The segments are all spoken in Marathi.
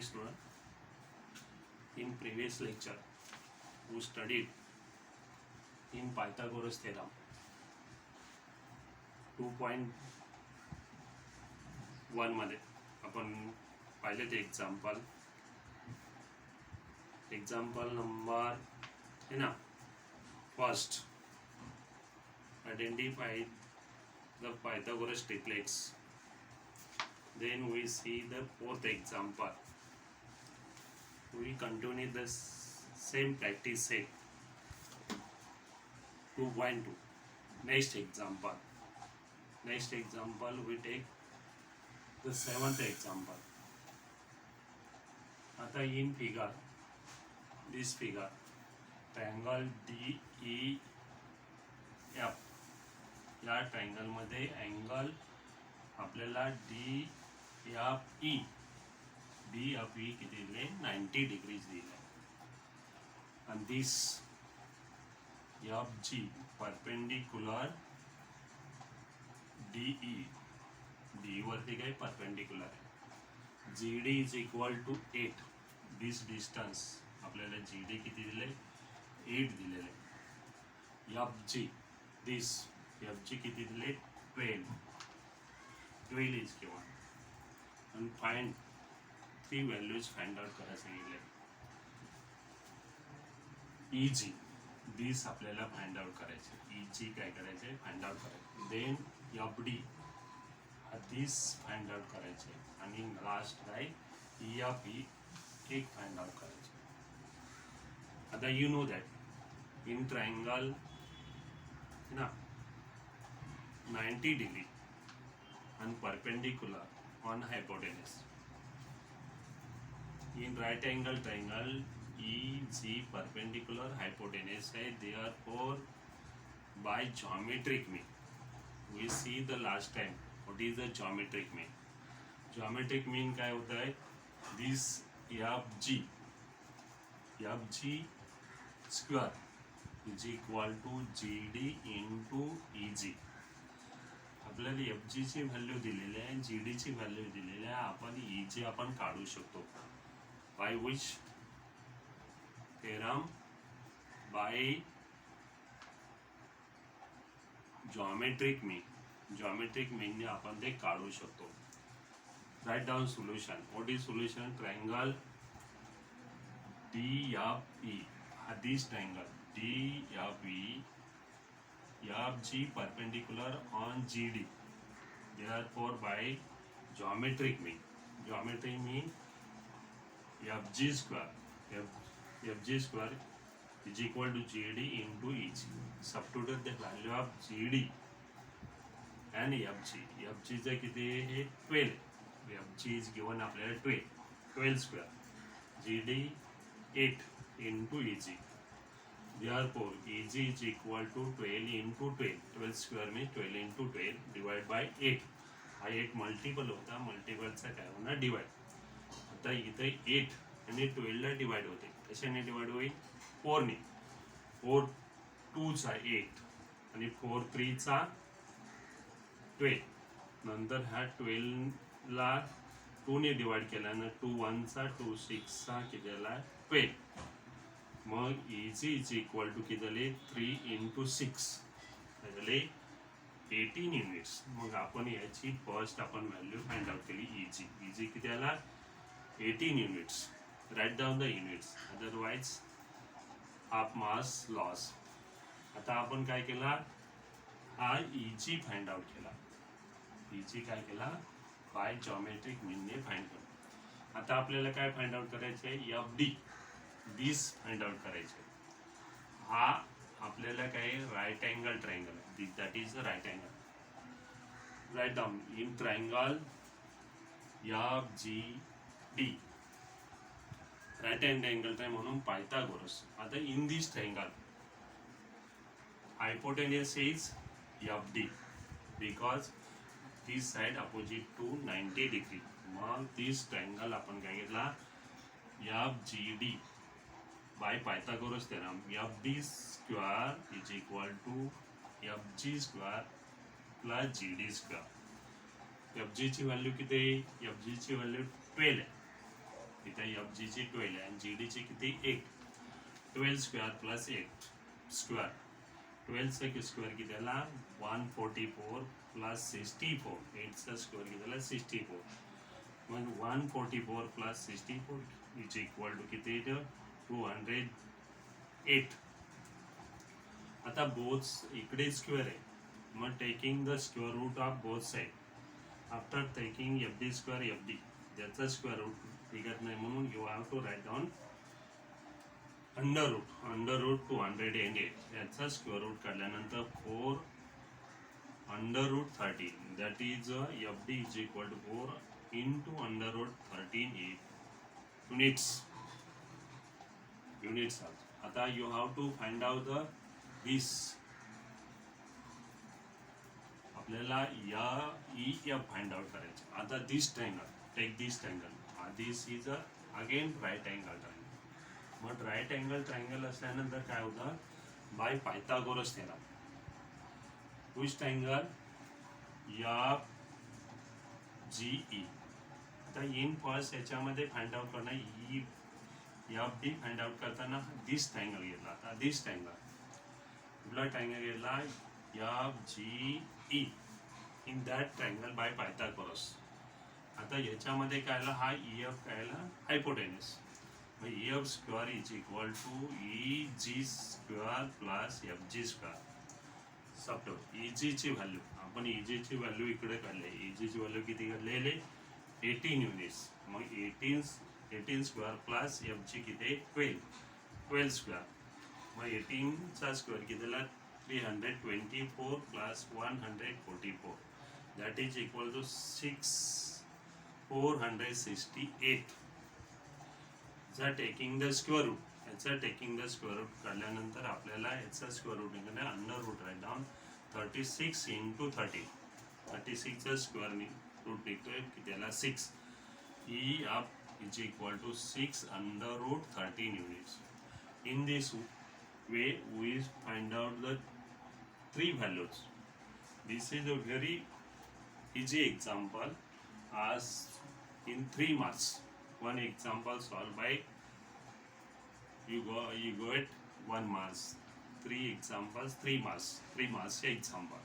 morning, student. In previous lecture, we studied in Pythagoras theorem 2.1 मध्ये आपण पाहिले ते example number है ना. First, identify the Pythagoras triplets. Then we see the fourth example. We continue the same practice set. 2.2. Next example we take the seventh example. आता in figure, this figure, triangle DEF, या ट्रायंगल मध्ये अँगल आपल्याला DFE किती दिले 90 डिग्रीज दिले. and this FG perpendicular DE वरती काय perpendicular आहे. GD is equal to 8. this distance आपल्याला GD किती दिले 8 दिलेले. FG किती दिले 12 is given. and find three values find out करा सांगितले. EG this आपल्याला फाइंड आउट करायचे. EG काय करायचे फाइंड आउट करायचे. Then FD this find out करायचे. आणि लास्ट काय EFE एक फाइंड आउट करायचे. आता you know that in triangle ना 90 degree and perpendicular on hypotenuse. In right angle triangle EG perpendicular hypotenuse है. Therefore by geometric mean we see the last time what is the geometric mean. Geometric mean काय होता है this FG square is equal to GD into EG. आपल्याला FG ची व्हॅल्यू दिलेली आहे, GD ची व्हॅल्यू दिलेली आहे. आपण EG आपण काढू शकतो. By which theorem? By geometric mean ने आपण ते काढू शकतो. Write down solution. What is solution? Triangle DFE, this triangle DFE, FG perpendicular on GD. Therefore by geometric mean FG square is equal to GD into EG. Substitute the value of GD and FG. FG चे किती आहे 12. FG is given आपल्याला 12 square. GD 8 into EG. Therefore EG is equal to 12 into 12 square means 12 into 12 divided by 8. हा 8 मल्टिपल होता, मल्टिपलचा काय होणार डिवाइड. आता इथे 8 आणि 12 ला डिवाइड होते. कशाने डिवाइड होईल 4 ने. 4 2 चा 8 आणि 4 3 चा 12. नंतर हा 12 ला 2 ने डिवाइड केल्यानं 2 1 चा 2 6 चा किती झाला 12. मग EG इज इक्वल टू किती झाले 3 into 6 झाले 18 युनिट्स. मग आपण याची फर्स्ट आपण व्हॅल्यू फाइंड आउट केली. EG किती आला 18 units. Write down the units otherwise half mass loss. आता आपण काय केला हा EG फाइंड आउट केला. EG काय केला बाय जॉमेट्रिक मीन ने फाइंड केला. आता आपल्याला काय फाइंड आउट करायचं आहे FD दिस फाइंड आउट करायचे. हा आपल्याला काय राइट अँगल ट्रायंगल आहे. That is the right angle. Write down in triangle FGD right hand angle आहे म्हणून पायथागोरस. आता in this triangle hypotenuse is FD because this side opposite to 90 degree. मग this triangle आपण काय घेतला FGD by Pythagoras theorem. FD square is equal to FG square plus GD square. FG ची व्हॅल्यू किती आहे? FG ची व्हॅल्यू 12 आहे. इथे एफ जीची 12 आहे आणि जी डीची किती 8. 12 स्क्वेअर प्लस 8 स्क्वेअर. 12चा स्क्वेअर किती आला 144 प्लस 64. 8चा स्क्वेअर किती आला 64. मग 144 प्लस 64 इज इक्वल टू किती 208. आता बोथ इकडे स्क्वेअर आहे, मग taking the square root of both side. After taking F D square F D, ज्याचा स्क्वेअर रूट निघत नाही म्हणून you have to write down under root 208. याचा स्क्वेअर रूट काढल्यानंतर 4 under root 13, that is F D is equal to 4 into under root 13 units. आता you have to find out the this. आपल्याला या EF find out करायचे. आता this triangle, take this triangle. This is again right angle triangle. मग right angle triangle असल्यानंतर काय होतं by Pythagoras theorem. Which triangle? FGE. आता इन फर्स्ट याच्यामध्ये फाइंड आउट करणं एफ डी फाइंड आउट करताना दिस ट्रायंगल घेतला. आता दिस ट्रायंगल कुठला ट्रायंगल घेतला FGE in that triangle bye Pythagoras. आता याच्यामध्ये काय आला हा EF काय आला हायपोटेनस. मग EF square is equal to EG square plus FG square. सबटो EG ची व्हॅल्यू आपण EG ची व्हॅल्यू इकडे काढले. EG ची व्हॅल्यू किती काढलेली 18 युनिट्स. मग 18 स्क्वेअर प्लस FG किती 12 स्क्वेअर. मग 18चा स्क्वेअर कितीला 324 plus 144, that is equal to 468. जर टेकिंग द स्क्वेअर रूट, याचा टेकिंग द स्क्वेअर रूट काढल्यानंतर आपल्याला याचा स्क्वेअर रूट निघाला under root write down 36 into 30. 36चा स्क्वेअर रूट निघतोय की त्याला 6. EF is equal to 6 under root 13 units. In this way we find out the 3 values. This is a very easy example asked in 3 marks. One example solved by you get 1 marks. 3 examples 3 marks. 3 marks चे example.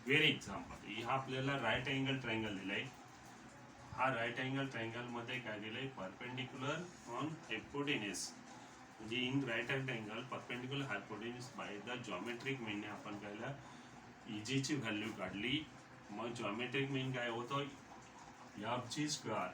Very example. हा आपल्याला राईट अँगल ट्रायंगल दिलाय. हा राईट अँगल ट्रायंगल मध्ये काय दिलंय परपेंडिक्युलर ऑन हायपोटेनस. म्हणजे in right angle perpendicular hypotenuse by the geometric mean आपण कायला EG ची व्हॅल्यू काढली. मग जॉमेट्रिक मीन काय होतं FG square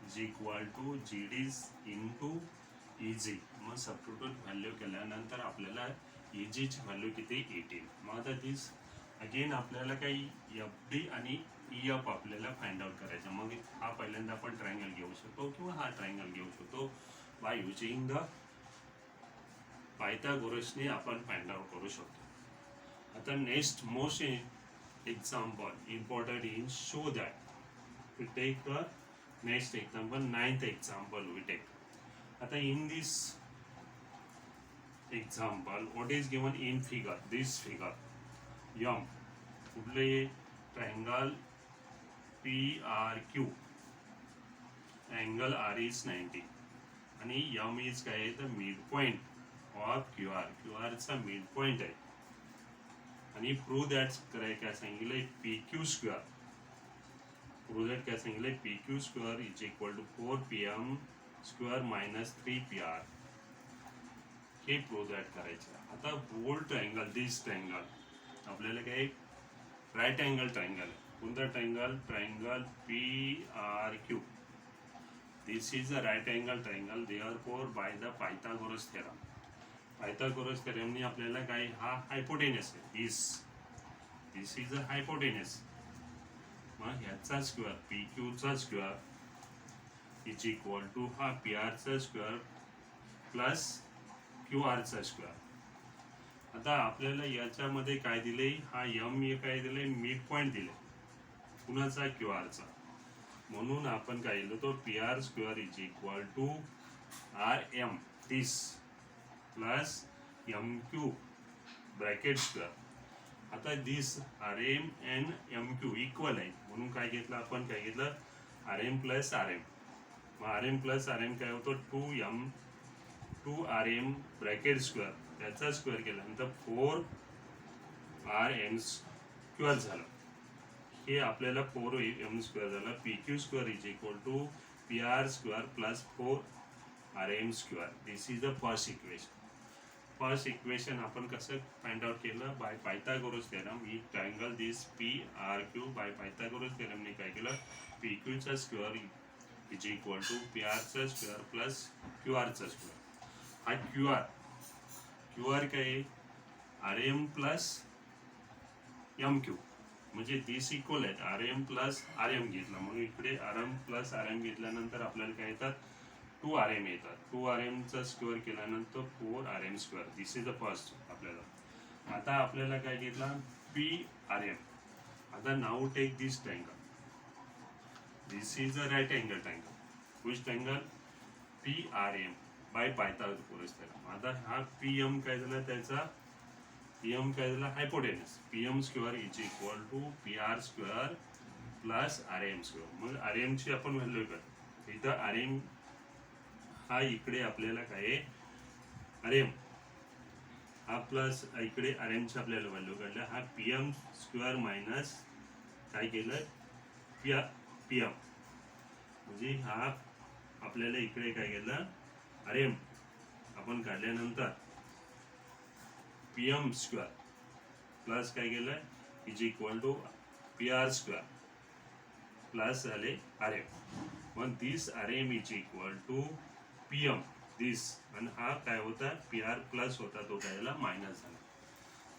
is equal to GD into EG. मग सबस्टिट्यूट व्हॅल्यू केल्यानंतर आपल्याला EG ची व्हॅल्यू किती 18. मग आता दिस अगेन आपल्याला काही FD आणि EF आपल्याला फाइंड आउट करायचं. मग हा पहिल्यांदा आपण ट्रायंगल घेऊ शकतो किंवा हा ट्रायंगल घेऊ शकतो. बाय युजिंग द पायथागोरसने आपण फाइंड आउट करू शकतो. आता next most example important in show that we take the next example 9th example we take. आता in this example what is given in figure. This figure यम कुठले triangle PRQ, angle R is 90 आणि M इज काय आहे तर mid point of QR. QR चा मिड पॉइंट आहे आणि प्रूव्ह दॅट काय सांगितलंय PQ स्क्वेअर. प्रूव्ह दॅट काय सांगितलंय PQ square is equal to 4PM square minus 3PR. हे प्रूव्ह दॅट करायचं. आता बोल्ड ट्रायंगल दिस ट्रायंगल आपल्याला काय राईट अँगल ट्रायंगल आहे. कोणता triangle PRQ. This is a right angle triangle. Therefore by the Pythagoras theorem. Pythagoras थेरमने आपल्याला काय हा हायपोटेनस आहे दिस इज अ हायपोटेनस. मग ह्याचा स्क्वेअर PQ चा स्क्वेअर इज इक्वल टू हा PR चा स्क्वेअर प्लस QR चा स्क्वेअर. आता आपल्याला याच्यामध्ये काय दिले हा M काय दिले मिड पॉइंट दिले कुणाचा QR चा. म्हणून आपण काय लिहिलो तो PR square is equal to RM this plus MQ bracket square. आता this RM and MQ equal आहे म्हणून काय घेतलं आपण काय घेतलं RM प्लस RM. मग R M plus R M काय होतो 2 RM ब्रॅकेट स्क्वेअर त्याचा स्क्वेअर केल्यानंतर 4RM स्क्वेअर झालं. हे आपल्याला 4M स्क्वेअर झालं. PQ square is equal to PR square plus 4RM square. This is the first equation. First equation आपण कसं फाइंड आउट केलं बाय पायथागोरस थेरम. ही triangle this PRQ by Pythagoras थेरमने काय केलं PQ चा square is equal to PR चा स्क्वेअर प्लस QR चा स्क्वेअर. हा QR काय RM प्लस MQ म्हणजे दिस इक्वल आहे. RM प्लस RM घेतला म्हणून इकडे RM प्लस RM घेतल्यानंतर आपल्याला काय येतात 2RM येतात. 2RM चा स्क्वेअर केल्यानंतर 4RM square. This is the first आपल्याला. आता आपल्याला काय घेतला PRM. आता now take this triangle. This is a right angle triangle. Which triangle PRM by Pythagoras theorem. आता हा PM काय झाला त्याचा PM काय झाला hypotenuse. PM square is equal to PR square plus RM square. मग RM ची आपण व्हॅल्यू काढतो. इथं RM हा इकडे आपल्याला काय आहे RM हा प्लस इकडे RM ची आपल्याला व्हॅल्यू काढल्या. हा PM स्क्वेअर मायनस काय केलं PM म्हणजे हा आपल्याला इकडे काय केलं RM आपण काढल्यानंतर PM स्क्वेअर प्लस काय केलं is equal to PR square plus झाले RM. मग this RM is equal to PM this आणि हा काय होता PR प्लस होता तो काय झाला मायनस झाला.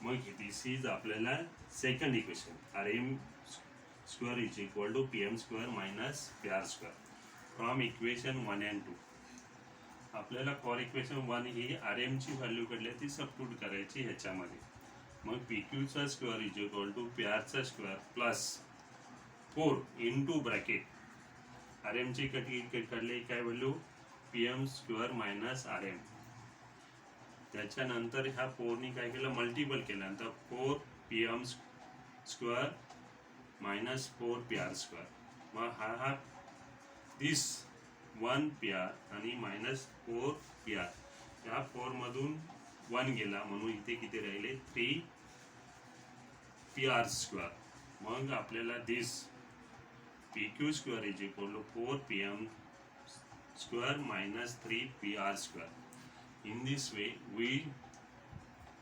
मग दिस इज आपल्याला second equation. RM square is equal to PM square minus PR square. From equation 1 and 2 आपल्याला फॉर इक्वेशन 1 ही RM ची व्हॅल्यू काढली ती सबस्टिट्यूट करायची ह्याच्यामध्ये. मग PQ चा square is equal to PR चा square plus 4 into bracket RM ची काढली काय value PM square minus RM. त्याच्यानंतर ह्या 4 नी काय केलं मल्टिपल केल्यानंतर 4PM square minus 4PR square. मग हा दिस 1PR आणि मायनस 4PR. या 4 मधून 1 गेला म्हणून इथे किती राहिले 3PR स्क्वेअर. मग आपल्याला this PQ square is equal to 4PM square minus 3PR square. In this way we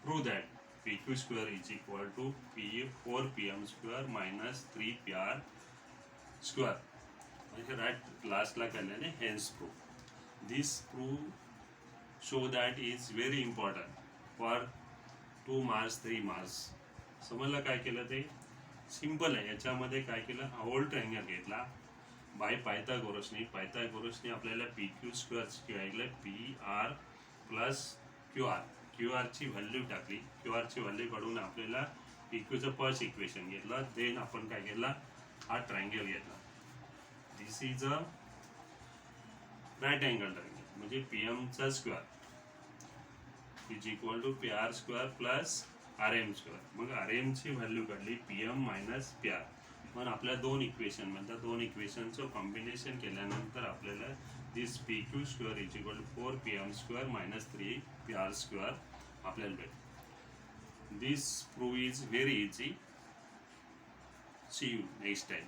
prove that PQ square is equal to 4PM square minus 3PR square. म्हणजे राईट लास्टला केल्याने hence proof. This proof show that is very important for 2 marks 3 marks. समजलं काय केलं ते सिंपल आहे. याच्यामध्ये काय केलं होल ट्रायंगल घेतला बाय पायथागोरसने आपल्याला PQ स्क्वेअर केलं PR प्लस QR ची व्हॅल्यू टाकली. QR ची व्हॅल्यू काढून आपल्याला PQ चं फर्स्ट इक्वेशन घेतलं. देन आपण काय केला हा ट्रायंगल घेतला. This is a right angle triangle म्हणजे PM चा square is equal to PR square plus RM square. मग RM ची व्हॅल्यू काढली PM मायनस PR. मग आपल्या दोन इक्वेशन म्हणतात दोन इक्वेशनचं कॉम्बिनेशन केल्यानंतर आपल्याला this PQ square is equal to 4PM square minus 3PR square आपल्याला भेटेल. This prove is very easy. See you next time.